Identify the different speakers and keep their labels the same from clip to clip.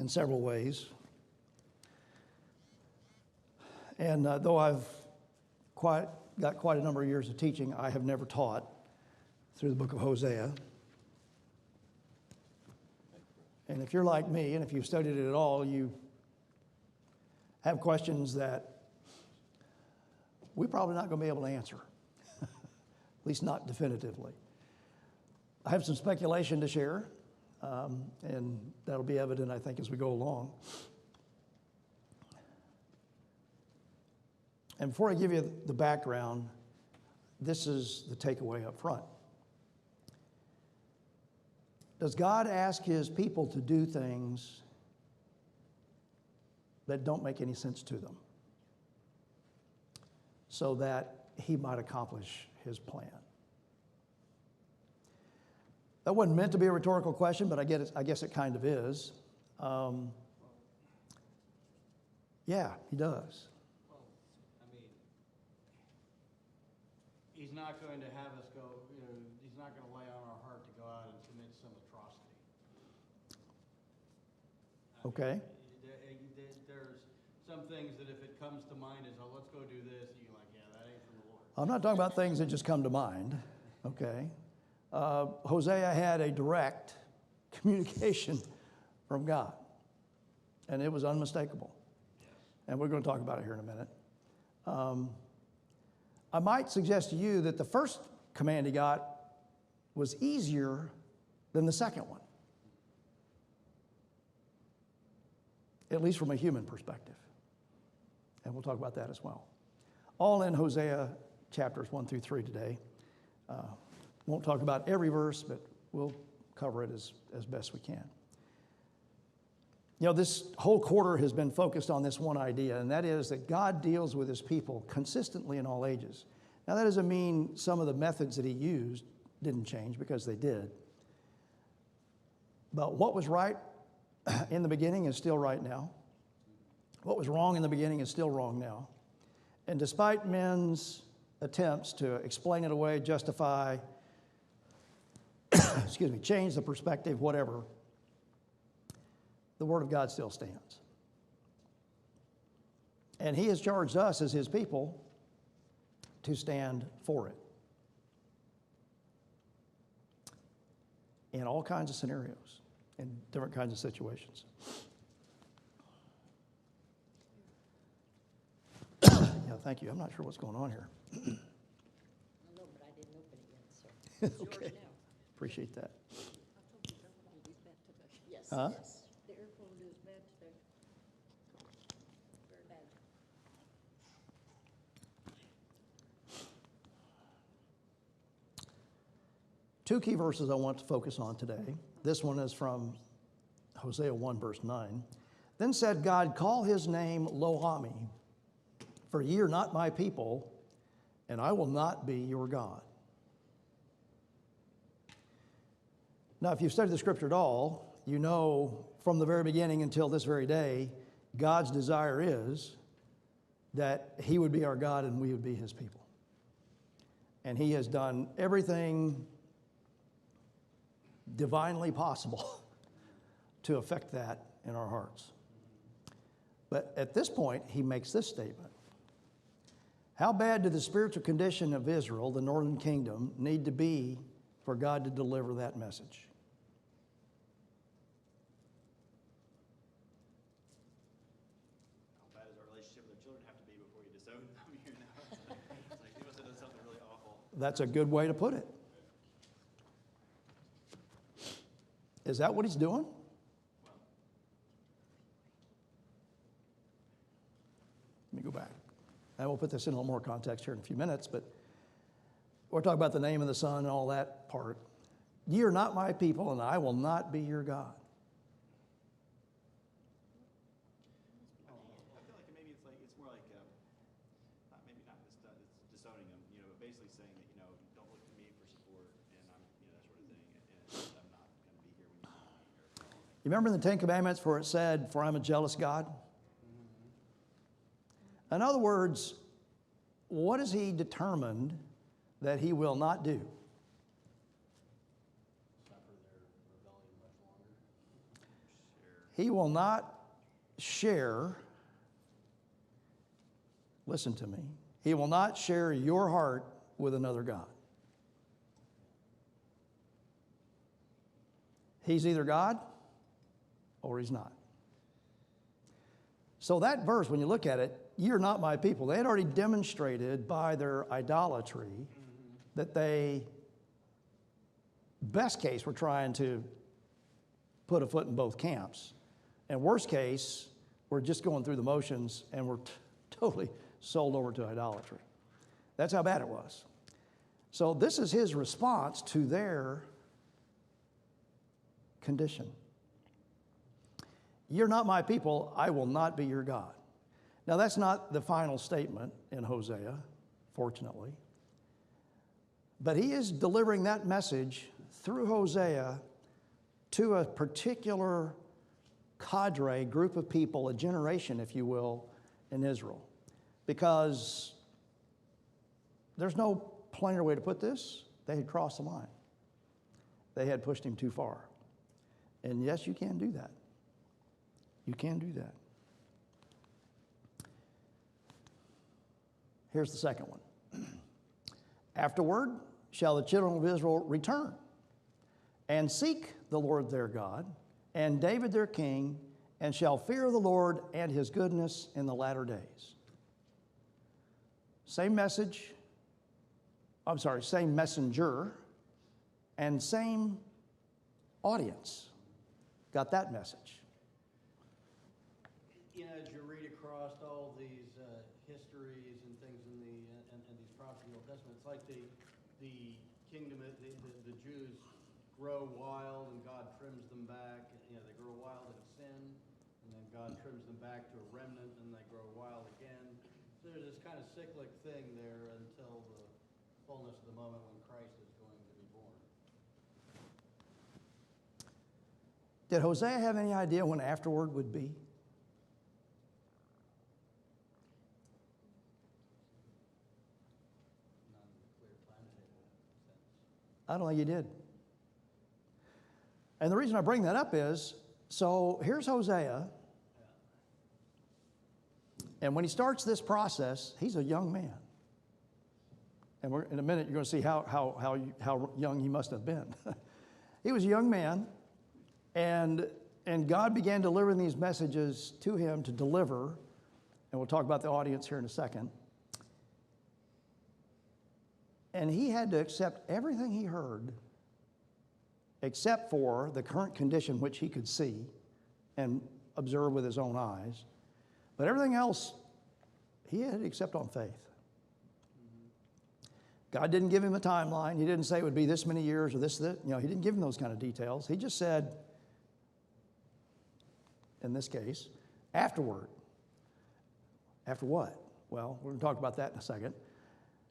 Speaker 1: in several ways. And though I've got quite a number of years of teaching, I have never taught through the book of Hosea. And if you're like me, and if you've studied it at all, you have questions that we're probably not going to be able to answer, at least not definitively. I have some speculation to share, and that'll be evident, I think, as we go along. And before I give you the background, this is the takeaway up front. Does God ask his people to do things that don't make any sense to them so that he might accomplish his plan? That wasn't meant to be a rhetorical question, but I guess it kind of is. Yeah, he does.
Speaker 2: Well, I mean, he's not going to have us go, he's not going to lay on our heart to go out and commit some atrocity.
Speaker 1: Okay.
Speaker 2: There's some things that if it comes to mind as, let's go do this, you're like, yeah, that ain't from the Lord.
Speaker 1: I'm not talking about things that just come to mind, okay? Hosea had a direct communication from God, and it was unmistakable. And we're going to talk about it here in a minute. I might suggest to you that the first command he got was easier than the second one, at least from a human perspective. And we'll talk about that as well. All in Hosea chapters 1 through 3 today. Won't talk about every verse, but we'll cover it as best we can. This whole quarter has been focused on this one idea, and that is that God deals with his people consistently in all ages. Now, that doesn't mean some of the methods that he used didn't change, because they did. But what was right in the beginning is still right now. What was wrong in the beginning is still wrong now. And despite men's attempts to explain it away, justify, change the perspective, whatever, the Word of God still stands. And he has charged us as his people to stand for it in all kinds of scenarios, in different kinds of situations. Yeah, thank you. I'm not sure what's going on here.
Speaker 3: I don't know, but I didn't open it yet, so it's
Speaker 1: Okay.
Speaker 3: yours now.
Speaker 1: Appreciate that.
Speaker 3: I told you the airphone is bad today. Yes,
Speaker 1: Huh?
Speaker 3: yes. The airphone is bad today. Very bad.
Speaker 1: Two key verses I want to focus on today. This one is from Hosea 1, verse 9. Then said God, call his name Lo-Ami, for ye are not my people, and I will not be your God. Now, if you've studied the scripture at all, you know from the very beginning until this very day, God's desire is that he would be our God and we would be his people. And he has done everything divinely possible to affect that in our hearts. But at this point, he makes this statement. How bad did the spiritual condition of Israel, the northern kingdom, need to be for God to deliver that message?
Speaker 4: How bad does our relationship with our children have to be before you disown them here now? It's like he must have done something really awful.
Speaker 1: That's a good way to put it. Is that what he's doing? Let me go back. And we'll put this in a little more context here in a few minutes, but we're talking about the name of the Son and all that part. Ye are not my people, and I will not be your God.
Speaker 4: I feel like maybe it's more like maybe not disowning them, but basically saying that don't look to me for support, and I'm that sort of thing, and I'm not going to be here when you need me.
Speaker 1: You remember in the Ten Commandments where it said, "For I'm a jealous God"? In other words, what is he determined that he will not do?
Speaker 2: Suffer their rebellion much longer.
Speaker 1: He will not share, listen to me, he will not share your heart with another God. He's either God or he's not. So that verse, when you look at it, you're not my people. They had already demonstrated by their idolatry that they, best case, were trying to put a foot in both camps. And worst case, we're just going through the motions and we're totally sold over to idolatry. That's how bad it was. So this is his response to their condition. You're not my people, I will not be your God. Now that's not the final statement in Hosea, fortunately. But he is delivering that message through Hosea to a particular cadre, group of people, a generation, if you will, in Israel. Because there's no plainer way to put this. They had crossed the line. They had pushed him too far. And yes, you can do that. You can do that. Here's the second one. Afterward shall the children of Israel return and seek the Lord their God and David their king, and shall fear the Lord and his goodness in the latter days. Same message, same messenger, and same audience got that message.
Speaker 2: You know, as you read across all these histories and things in these prophecies in the Old Testament, it's like the kingdom, the Jews grow wild and God trims them back. You know, they grow wild in sin, and then God trims them back to a remnant, and they grow wild again. So there's this kind of cyclic thing there until the fullness of the moment when Christ is going to be born.
Speaker 1: Did Hosea have any idea when afterward would be?
Speaker 2: Not in a clear timetable sense.
Speaker 1: I don't think he did. And the reason I bring that up is, so here's Hosea. And when he starts this process, he's a young man. And in a minute, you're going to see how young he must have been. He was a young man, and God began delivering these messages to him to deliver. And we'll talk about the audience here in a second. And he had to accept everything he heard, except for the current condition which he could see and observe with his own eyes. But everything else, he had to accept on faith. God didn't give him a timeline. He didn't say it would be this many years or this. You know, he didn't give him those kind of details. He just said, in this case, afterward. After what? Well, we're going to talk about that in a second.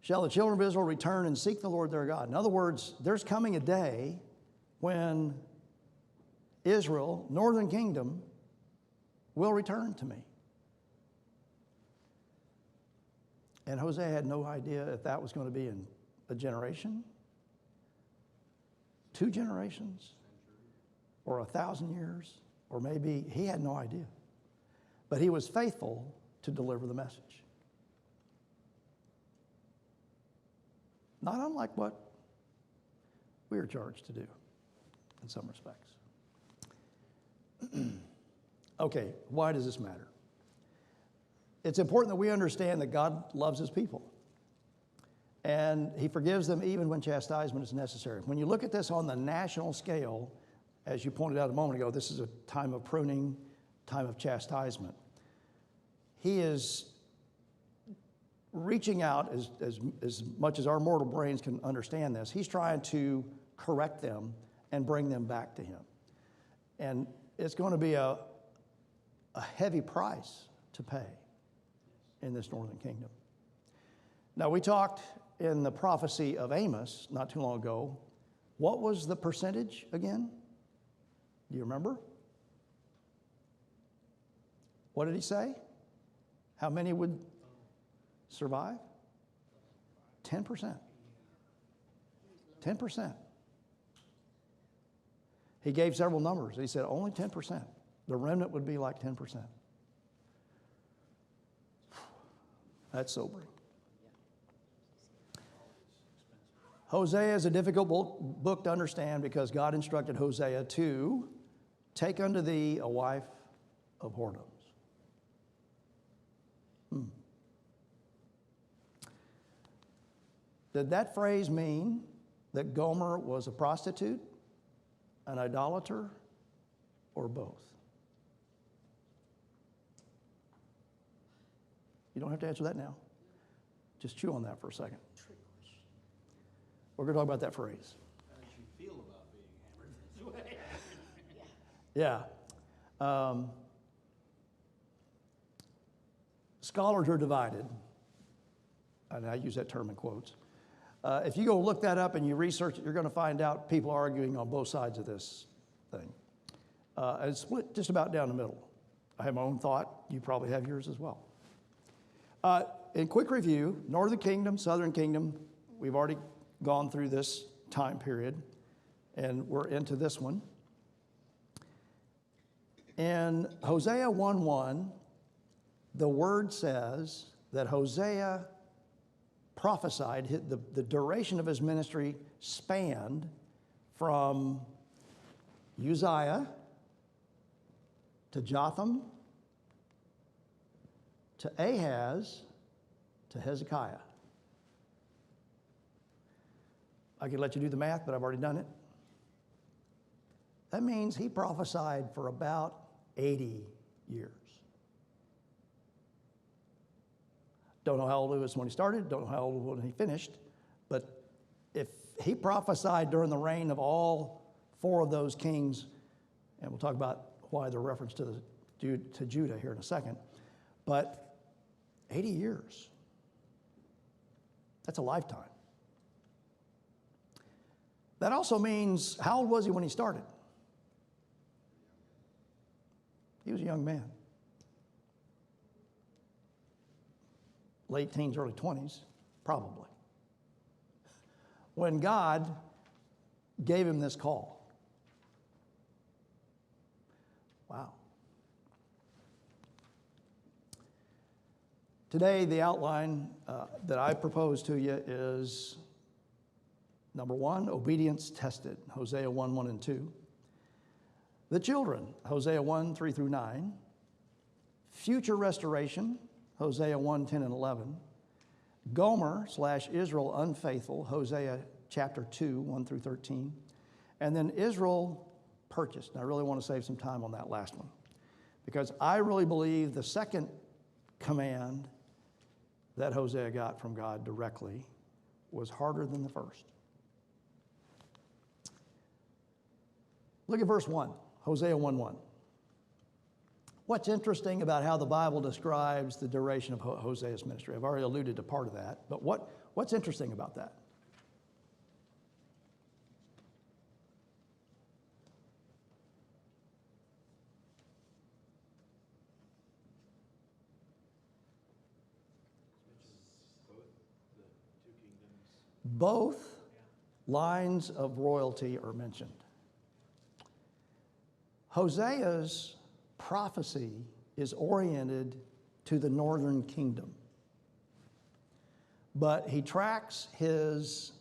Speaker 1: Shall the children of Israel return and seek the Lord their God? In other words, there's coming a day when Israel, northern kingdom, will return to me. And Hosea had no idea if that was going to be in a generation, 2 generations, or 1,000 years, or maybe he had no idea. But he was faithful to deliver the message. Not unlike what we are charged to do in some respects. Okay, why does this matter? It's important that we understand that God loves his people. And he forgives them even when chastisement is necessary. When you look at this on the national scale, as you pointed out a moment ago, this is a time of pruning, time of chastisement. He is reaching out as much as our mortal brains can understand this. He's trying to correct them and bring them back to him. And it's going to be a heavy price to pay in this northern kingdom. Now, we talked in the prophecy of Amos not too long ago. What was the percentage again? Do you remember? What did he say? How many would survive? 10%. 10%. He gave several numbers. He said only 10%. The remnant would be like 10%. That's sobering. Hosea is a difficult book to understand because God instructed Hosea to take unto thee a wife of whoredoms. Did that phrase mean that Gomer was a prostitute, an idolater, or both? You don't have to answer that now. Just chew on that for a second. We're going to talk about that phrase.
Speaker 2: How did you feel about being hammered this way?
Speaker 1: Yeah. Scholars are divided, and I use that term in quotes. If you go look that up and you research it, you're going to find out people arguing on both sides of this thing. And it's split just about down the middle. I have my own thought. You probably have yours as well. In quick review, Northern Kingdom, Southern Kingdom, we've already gone through this time period, and we're into this one. In Hosea 1:1, the word says that Hosea prophesied, the duration of his ministry spanned from Uzziah to Jotham to Ahaz to Hezekiah. I could let you do the math, but I've already done it. That means he prophesied for about 80 years. Don't know how old he was when he started, don't know how old he was when he finished, but if he prophesied during the reign of all four of those kings, and we'll talk about why the reference to Judah here in a second, but 80 years. That's a lifetime. That also means, how old was he when he started? He was a young man. Late teens, early 20s, probably. When God gave him this call. Wow. Today, the outline that I propose to you is, number one, obedience tested, Hosea 1:1 and 2. The children, Hosea 1:3 through 9. Future restoration, Hosea 1:10 and 11. Gomer/Israel unfaithful, Hosea chapter 2, 1 through 13. And then Israel purchased. And I really want to save some time on that last one, because I really believe the second command that Hosea got from God directly was harder than the first. Look at verse 1, Hosea 1:1. What's interesting about how the Bible describes the duration of Hosea's ministry? I've already alluded to part of that, but what's interesting about that? Both lines of royalty are mentioned. Hosea's prophecy is oriented to the northern kingdom, but he tracks his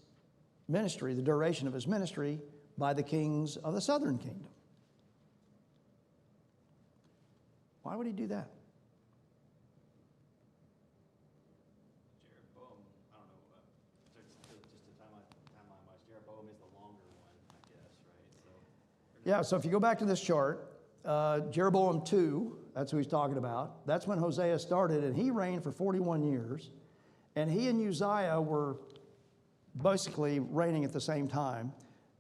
Speaker 1: ministry, the duration of his ministry, by the kings of the southern kingdom. Why would he do that?
Speaker 4: Jeroboam, I don't know, just the timeline-wise, Jeroboam is the longer one, I guess, right?
Speaker 1: Yeah, so if you go back to this chart, Jeroboam 2, that's who he's talking about. That's when Hosea started, and he reigned for 41 years. And he and Uzziah were basically reigning at the same time.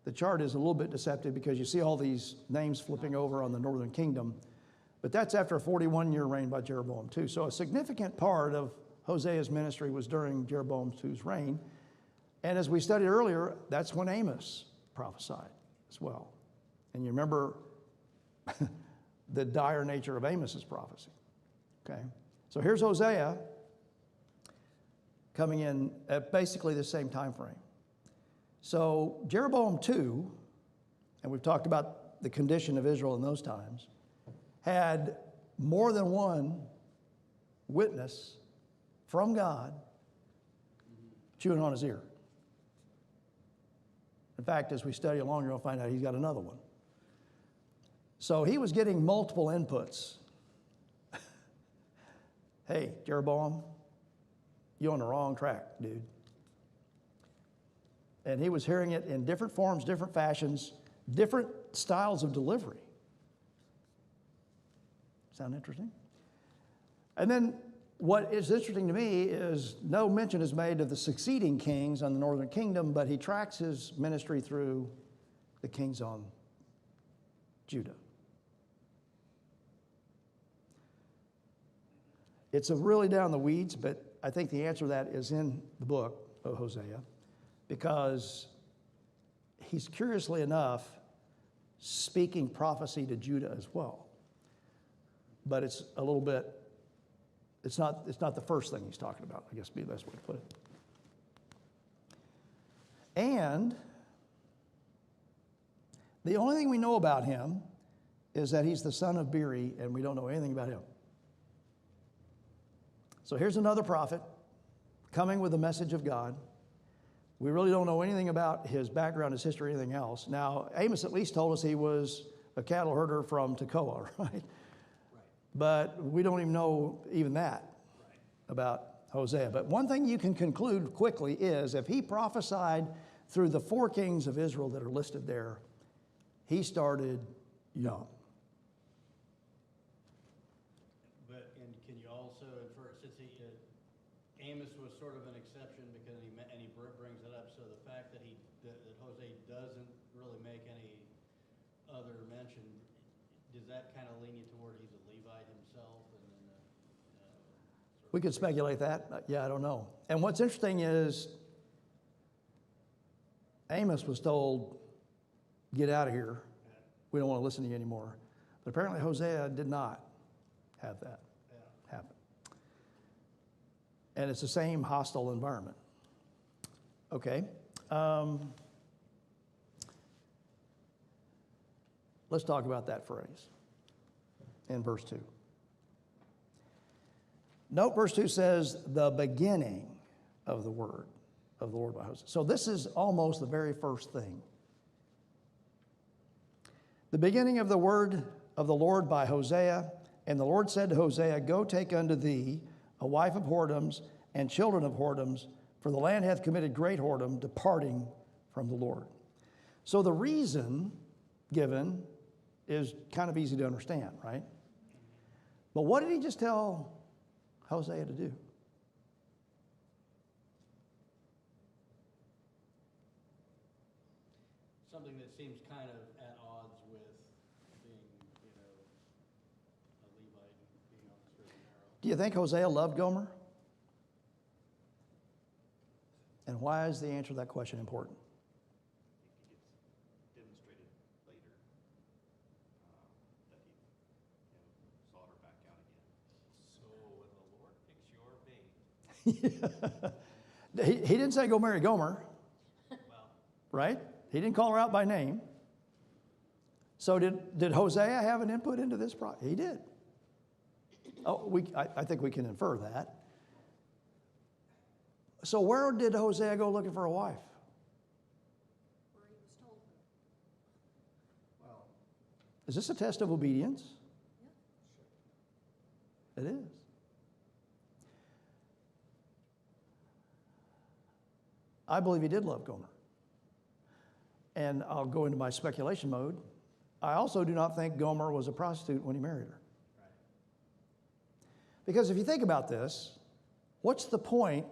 Speaker 1: The chart is a little bit deceptive because you see all these names flipping over on the northern kingdom. But that's after a 41-year reign by Jeroboam 2. So a significant part of Hosea's ministry was during Jeroboam 2's reign. And as we studied earlier, that's when Amos prophesied as well. And you remember the dire nature of Amos's prophecy. Okay? So here's Hosea coming in at basically the same time frame. So Jeroboam 2, and we've talked about the condition of Israel in those times, had more than one witness from God chewing on his ear. In fact, as we study along, you'll find out he's got another one. So he was getting multiple inputs. Hey, Jeroboam, you're on the wrong track, dude. And he was hearing it in different forms, different fashions, different styles of delivery. Sound interesting? And then what is interesting to me is no mention is made of the succeeding kings on the northern kingdom, but he tracks his ministry through the kings on Judah. It's a really down the weeds, but I think the answer to that is in the book of Hosea, because he's curiously enough speaking prophecy to Judah as well. But it's a little bit, it's not the first thing he's talking about, I guess would be the best way to put it. And the only thing we know about him is that he's the son of Beeri, and we don't know anything about him. So here's another prophet coming with the message of God. We really don't know anything about his background, his history, anything else. Now, Amos at least told us he was a cattle herder from Tekoa, right? Right. But we don't even know even that about Hosea. But one thing you can conclude quickly is if he prophesied through the 4 kings of Israel that are listed there, he started young.
Speaker 2: But, and can you also infer, since Amos was sort of an exception because he brings it up, so the fact that that Hosea doesn't really make any other mention, does that kind of lean you toward he's a Levite himself? And then,
Speaker 1: We could speculate that. Yeah, I don't know. And what's interesting is Amos was told, get out of here. We don't want to listen to you anymore. But apparently Hosea did not have that happen. And it's the same hostile environment. Okay. Let's talk about that phrase in verse 2. Note verse 2 says, the beginning of the word of the Lord by Hosea. So this is almost the very first thing. The beginning of the word of the Lord by Hosea. And the Lord said to Hosea, go take unto thee a wife of whoredoms and children of whoredoms, for the land hath committed great whoredom, departing from the Lord. So the reason given is kind of easy to understand, right? But what did he just tell Hosea to do?
Speaker 2: something that seems kind of at odds with being, a Levite and being on the straight and narrow.
Speaker 1: Do you think Hosea loved Gomer? And why is the answer to that question important?
Speaker 4: It gets demonstrated later that he sought her back out again.
Speaker 2: So when the Lord picks your bait.
Speaker 1: He didn't say go marry Gomer,
Speaker 2: Well,
Speaker 1: right? He didn't call her out by name. So did Hosea have an input into this process? He did. Oh, I think we can infer that. So where did Hosea go looking for a wife?
Speaker 3: Where he was told to.
Speaker 2: well,
Speaker 1: Is this a test of obedience?
Speaker 3: Yep.
Speaker 1: It is. I believe he did love Gomer. And I'll go into my speculation mode. I also do not think Gomer was a prostitute when he married her.
Speaker 2: right.
Speaker 1: Because if you think about this, what's the point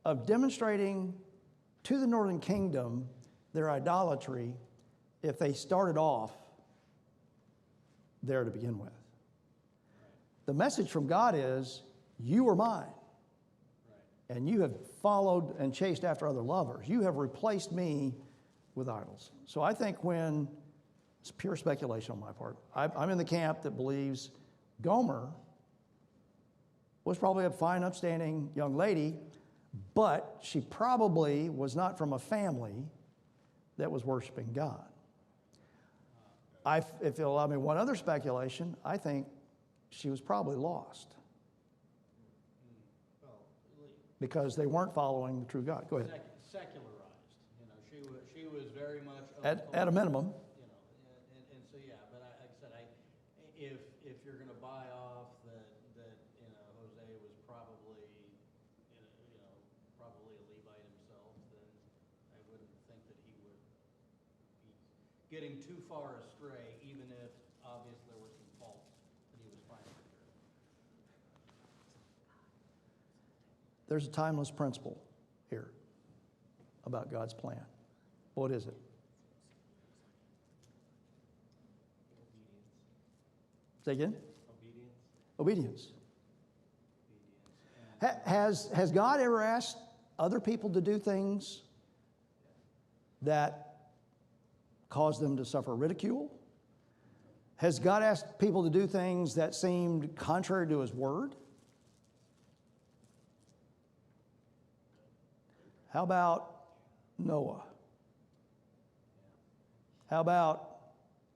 Speaker 1: of demonstrating to the northern kingdom their idolatry if they started off there to begin with? The message from God is, you are mine.
Speaker 2: Right.
Speaker 1: And you have followed and chased after other lovers. You have replaced me with idols. So I think it's pure speculation on my part. I'm in the camp that believes Gomer was probably a fine, upstanding young lady, but she probably was not from a family that was worshiping God. if you'll allow me one other speculation, I think she was probably lost
Speaker 2: Well,
Speaker 1: because they weren't following the true God. Go ahead.
Speaker 2: secularized, she was very much.
Speaker 1: At a minimum.
Speaker 2: And so, yeah, but like I said, if you're gonna buy off that, Hosea was probably, probably a Levite himself, then I wouldn't think that he would be getting too far astray, even if obviously there were some faults that he was finding here.
Speaker 1: There's a timeless principle here about God's plan. What is it? Say again? Obedience. Has God ever asked other people to do things that cause them to suffer ridicule? Has God asked people to do things that seemed contrary to His word? How about Noah? How about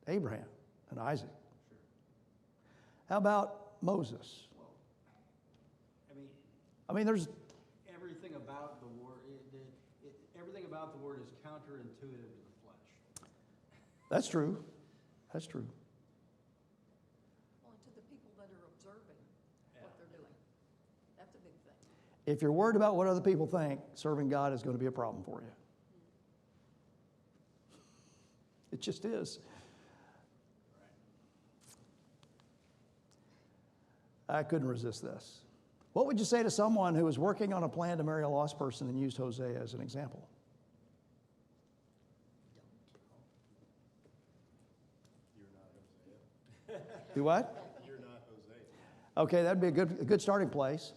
Speaker 1: Abraham and Isaac? How about Moses? I mean, there's
Speaker 2: Everything about the word, everything about the word is counterintuitive to the flesh.
Speaker 1: That's true. That's true.
Speaker 5: Well, to the people that are observing what they're doing. That's a big thing.
Speaker 1: If you're worried about what other people think, serving God is going to be a problem for you. It just is. I couldn't resist this. What would you say to someone who was working on a plan to marry a lost person and used Hosea as an example?
Speaker 6: You're not Hosea.
Speaker 1: Do what?
Speaker 6: You're not Hosea.
Speaker 1: Okay, that'd be a good starting place.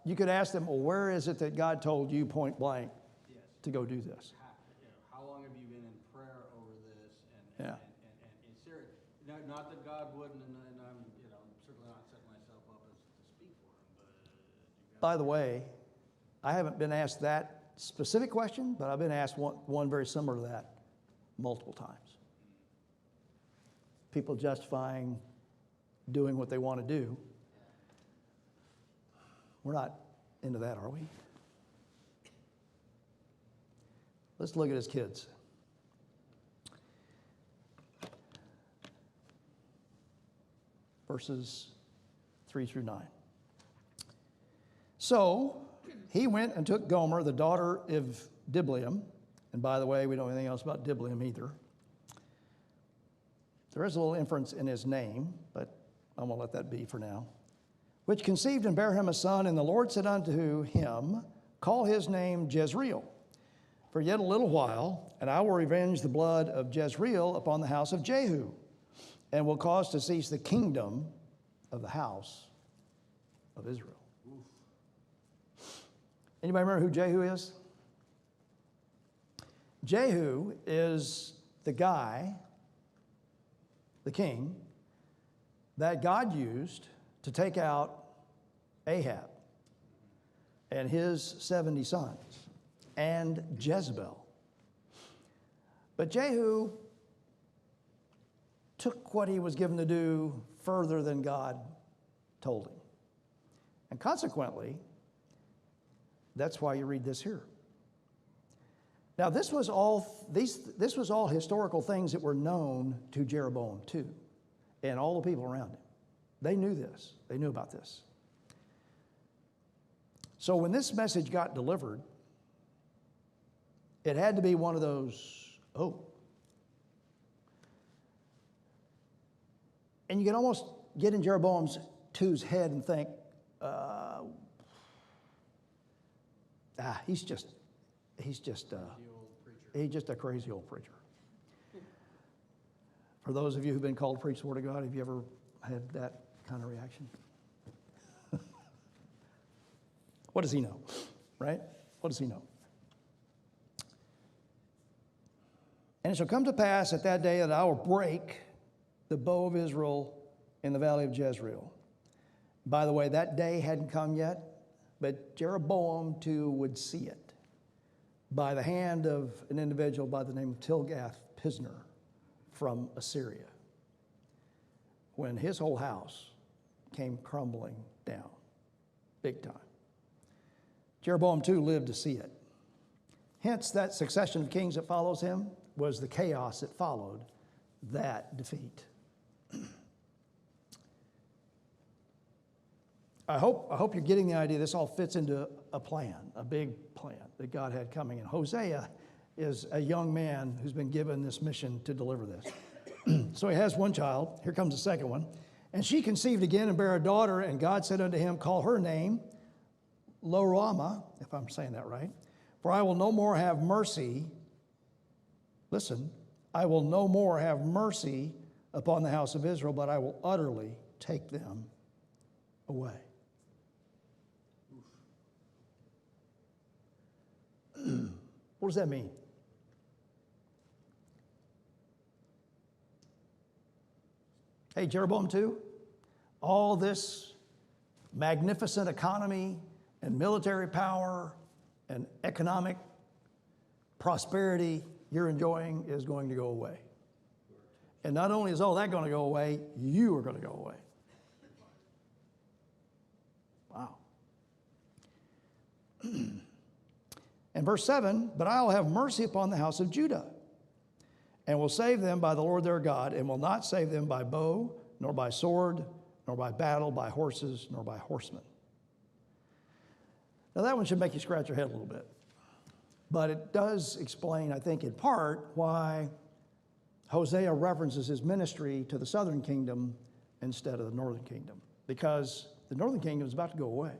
Speaker 1: You could ask them, well, where is it that God told you point blank
Speaker 2: Yes.
Speaker 1: to go do this?
Speaker 2: How long have you been in prayer over this?
Speaker 1: Yeah.
Speaker 2: And serious, not that God wouldn't, and I'm, certainly not setting myself up as to speak for him, but you guys.
Speaker 1: By the way, I haven't been asked that specific question, but I've been asked one very similar to that multiple times. People justifying doing what they want to do. We're not into that, are we? Let's look at his kids. Verses 3 through 9. So he went and took Gomer, the daughter of Diblaim. And by the way, we don't know anything else about Diblaim either. There is a little inference in his name, but I'm going to let that be for now. Which conceived and bare him a son, and the Lord said unto him, call his name Jezreel. For yet a little while, and I will revenge the blood of Jezreel upon the house of Jehu, and will cause to cease the kingdom of the house of Israel. Anybody remember who Jehu is? Jehu is the guy, the king, that God used to take out Ahab and his 70 sons and Jezebel. But Jehu took what he was given to do further than God told him. And consequently, that's why you read this here. Now, this was all historical things that were known to Jeroboam too, and all the people around him. They knew this. They knew about this. So when this message got delivered, it had to be one of those, oh. And you can almost get in Jeroboam's two's head and think, he's just a crazy old preacher. For those of you who've been called to preach the Word of God, have you ever had that kind of reaction? What does he know, right? What does he know? And it shall come to pass at that day that I will break the bow of Israel in the valley of Jezreel. By the way, that day hadn't come yet, but Jeroboam too would see it by the hand of an individual by the name of Tilgath-Pisner from Assyria when his whole house came crumbling down, big time. Jeroboam too lived to see it. Hence, that succession of kings that follows him was the chaos that followed that defeat. I hope you're getting the idea this all fits into a plan, a big plan that God had coming. And Hosea is a young man who's been given this mission to deliver this. So he has one child. Here comes the second one. And she conceived again and bare a daughter, and God said unto him, call her name Lo-ruhamah, if I'm saying that right, for I will no more have mercy. Listen, I will no more have mercy upon the house of Israel, but I will utterly take them away. What does that mean? Hey, Jeroboam too, all this magnificent economy and military power and economic prosperity you're enjoying is going to go away. And not only is all that going to go away, you are going to go away. Wow. And verse 7, but I will have mercy upon the house of Judah, and will save them by the Lord their God, and will not save them by bow, nor by sword, nor by battle, by horses, nor by horsemen. Now that one should make you scratch your head a little bit. But it does explain, I think, in part, why Hosea references his ministry to the southern kingdom instead of the northern kingdom. Because the northern kingdom is about to go away.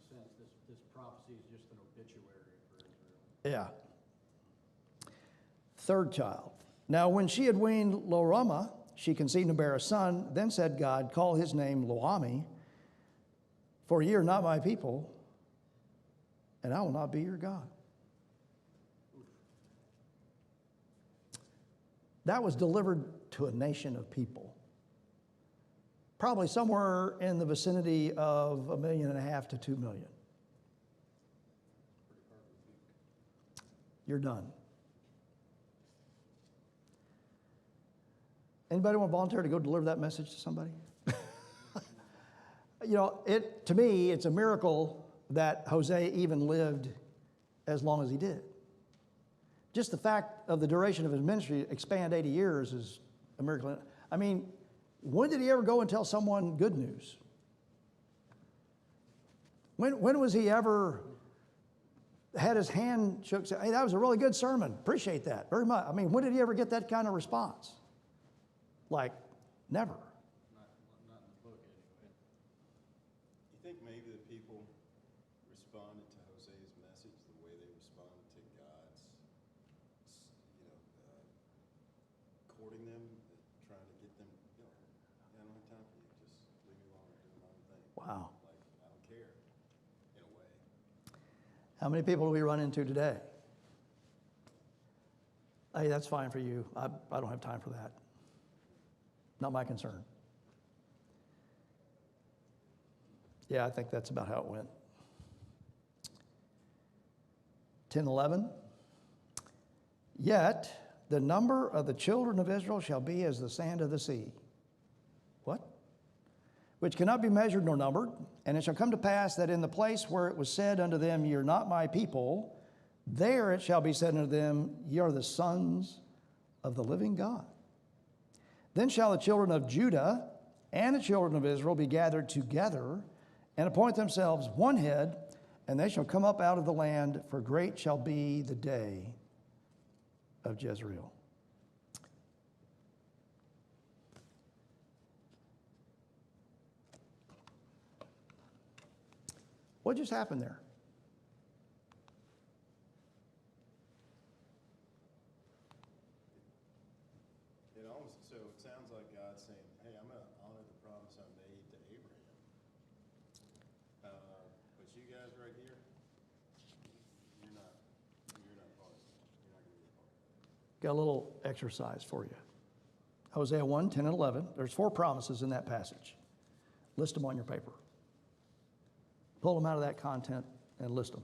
Speaker 2: So in a sense, this prophecy is just an obituary for Israel.
Speaker 1: Yeah. Third child. Now when she had weaned Lo-ruhamah, she conceived and bare a son. Then said God, call his name Lo-ammi, for ye are not my people, and I will not be your God. That was delivered to a nation of people. Probably somewhere in the vicinity of 1.5 million to 2 million. You're done. Anybody want to volunteer to go deliver that message to somebody? You know, to me, it's a miracle that Hosea even lived as long as he did. Just the fact of the duration of his ministry, expand 80 years, is a miracle. I mean, when did he ever go and tell someone good news? When was he ever had his hand shook, say, hey, that was a really good sermon. Appreciate that very much. I mean, when did he ever get that kind of response? Like, never.
Speaker 2: Not in the book, anyway.
Speaker 6: You think maybe the people responded to Hosea's message the way they responded to God's, courting them, trying to get them, I don't have time for you, just leave me alone, do my own thing.
Speaker 1: Wow.
Speaker 6: Like, I don't care, in a way.
Speaker 1: How many people do we run into today? Hey, that's fine for you. I don't have time for that. Not my concern. Yeah, I think that's about how it went. 10:11. Yet the number of the children of Israel shall be as the sand of the sea. What? Which cannot be measured nor numbered. And it shall come to pass that in the place where it was said unto them, ye are not my people, there it shall be said unto them, ye are the sons of the living God. Then shall the children of Judah and the children of Israel be gathered together and appoint themselves one head, and they shall come up out of the land, for great shall be the day of Jezreel. What just happened there?
Speaker 6: So it sounds like God's saying, hey, I'm going to honor the promise I made to Abraham. But you guys right here, you're not part of it. You're not going to be a part of it.
Speaker 1: Got a little exercise for you. Hosea 1, 10, and 11. There's 4 promises in that passage. List them on your paper. Pull them out of that content and list them.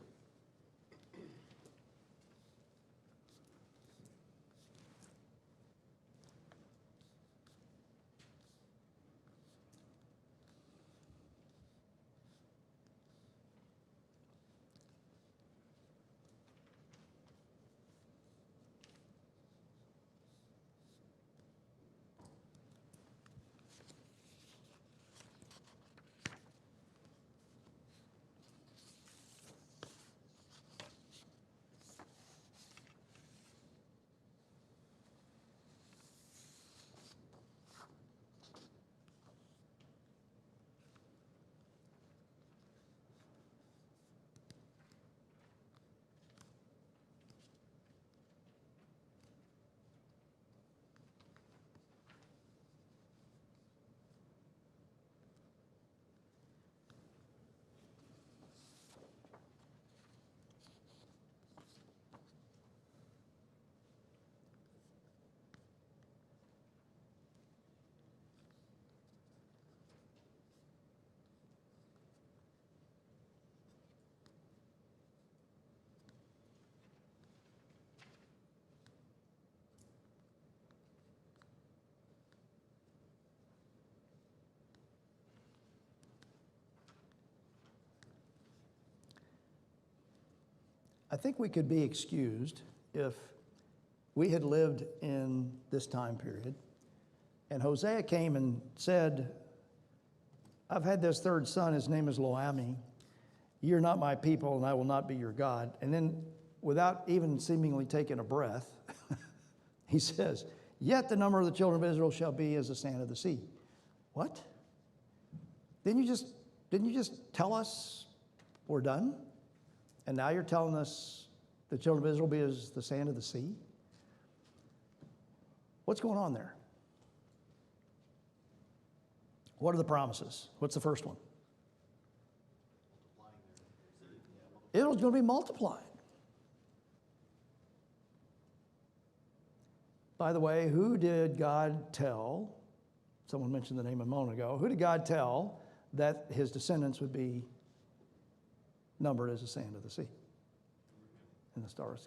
Speaker 1: I think we could be excused if we had lived in this time period and Hosea came and said, I've had this third son, his name is Loami. You're not my people and I will not be your God. And then without even seemingly taking a breath, he says, yet the number of the children of Israel shall be as the sand of the sea. What? Didn't you just tell us we're done? And now you're telling us the children of Israel will be as the sand of the sea? What's going on there? What are the promises? What's the first one? Israel's going to be multiplied. By the way, who did God tell? Someone mentioned the name a moment ago. Who did God tell that his descendants would be numbered as the sand of the sea and the stars?